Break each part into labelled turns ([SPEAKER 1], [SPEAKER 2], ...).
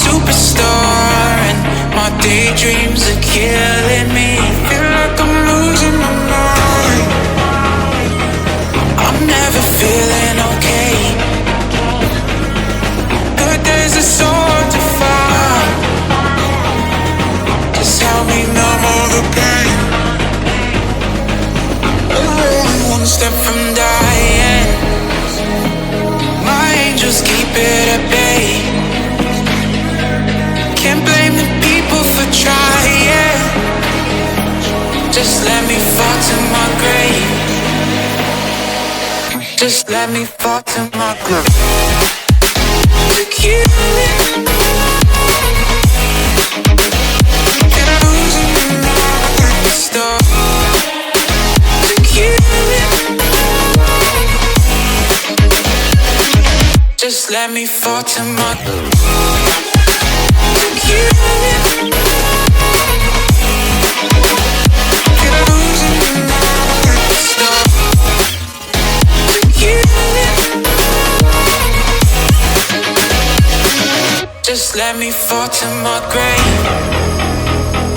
[SPEAKER 1] superstar, and my daydreams are killing me. Feel like I'm losing my mind. I'm never feeling okay. Good days are so hard to find. Just help me numb all the pain. I'm one step from dying. My angels keep it at bay. Can't blame the people for trying. Just let me fall to my grave. Just let me fall to my grave. To kill it. Can I lose in the night? Stop. To kill it. Just let me fall to my grave. To kill it. Can I lose in the night? Stop. To kill it. Just let me fall to my grave.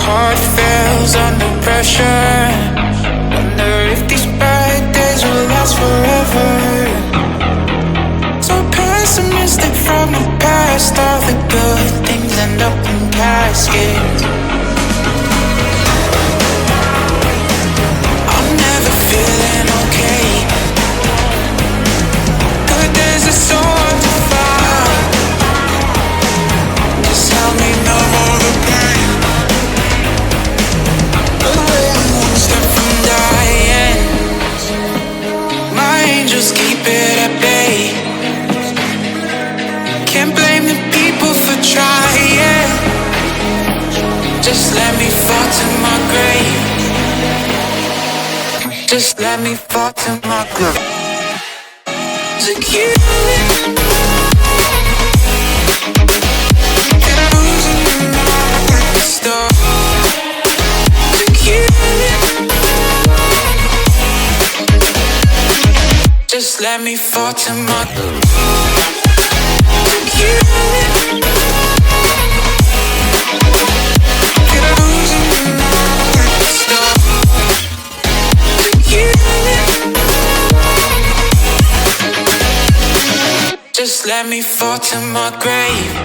[SPEAKER 1] Heart fails under pressure. Wonder if these bad days will last forever. So pessimistic from the past. All the good things end up in caskets. I'm never feeling okay. Good days are so hard to find. Just help me numb all the pain. One step from dying. My angels keep it at bay. Can't blame the people for trying. Just let me fall to my grave. Just let me fall to my grave. To kill it. Can I lose in the night? Stop. To kill it. Just let me fall to my grave. To kill it. Can I lose in the night? Stop. To kill it. Just let me fall to my grave.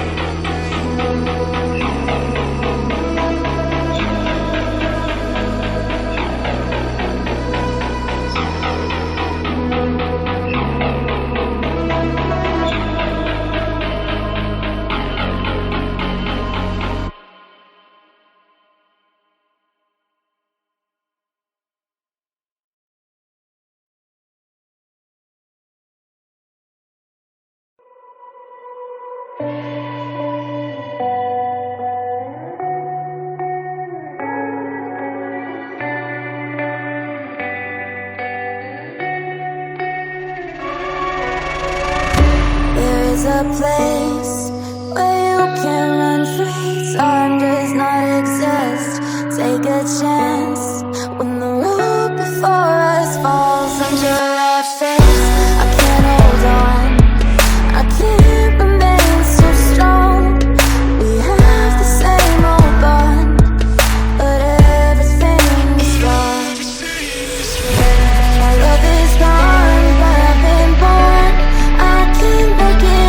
[SPEAKER 2] A place where you can run free. Time does not exist. Take a chance when the road before us falls under our face. I can't hold on. I can't remain so strong. We have the same old bond, but everything is gone. My love is gone, but I've been born. I can't make it.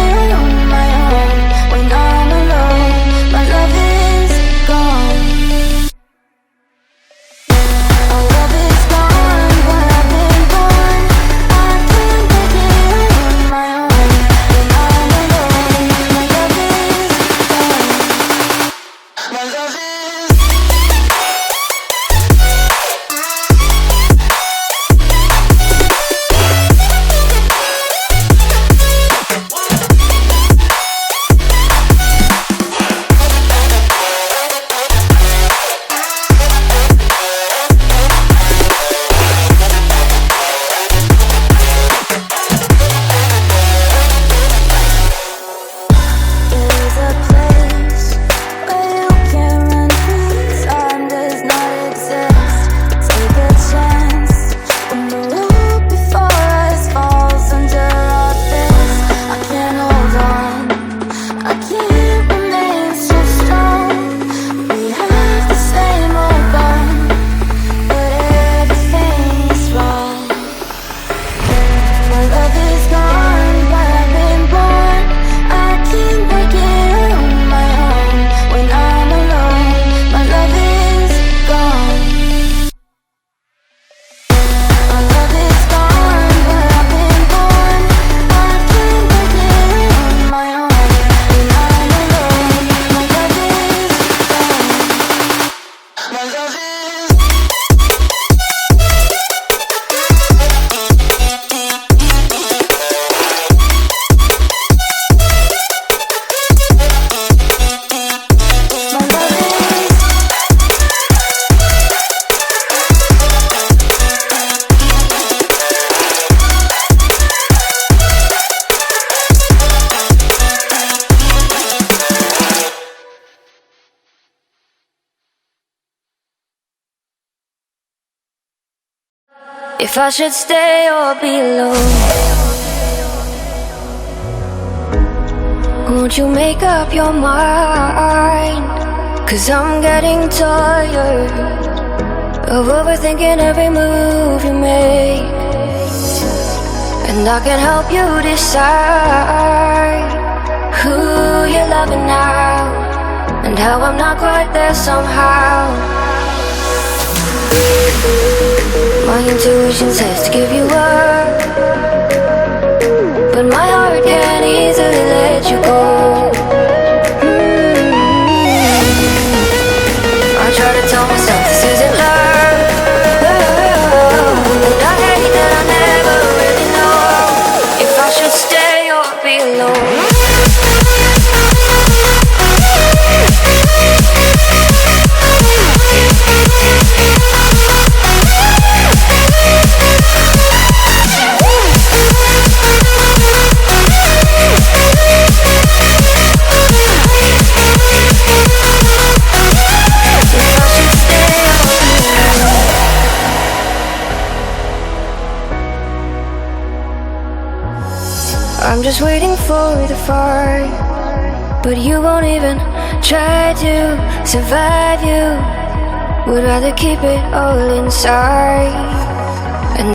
[SPEAKER 2] When I'm alone, my love is gone. Our love is gone, but I've been born. I can't make it on my own. When I'm alone, my love is gone. My love is There's a place where you can run if I should stay or be alone. Won't you make up your mind? 'Cause I'm getting tired of overthinking every move you make. And I can help you decide who you're loving now, and how I'm not quite there somehow. My intuition says to give you up, but my heart can't easily let you go. I try to tell myself this isn't love, but I hate that I never really know if I should stay or be alone. I'm just waiting for the fight, but you won't even try to survive. You would rather keep it all inside.